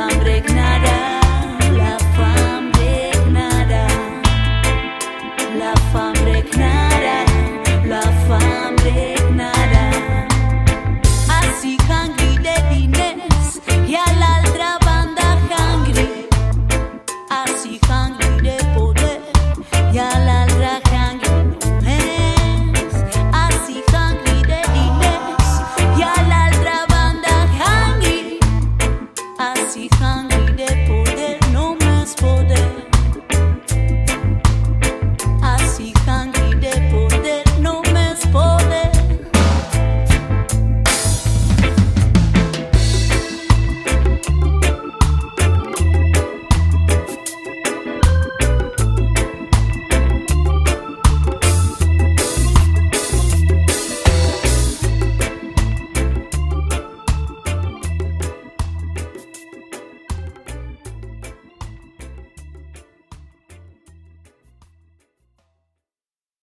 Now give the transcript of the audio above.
fam regnarà, la fam regnarà, la fam regnarà, la fam regnarà. Así hungry de diners y a l'altra banda hungry, así hungry de poder y a l'altra hungry només, así hungry de diners y a l'altra banda hungry, así hungry de poder.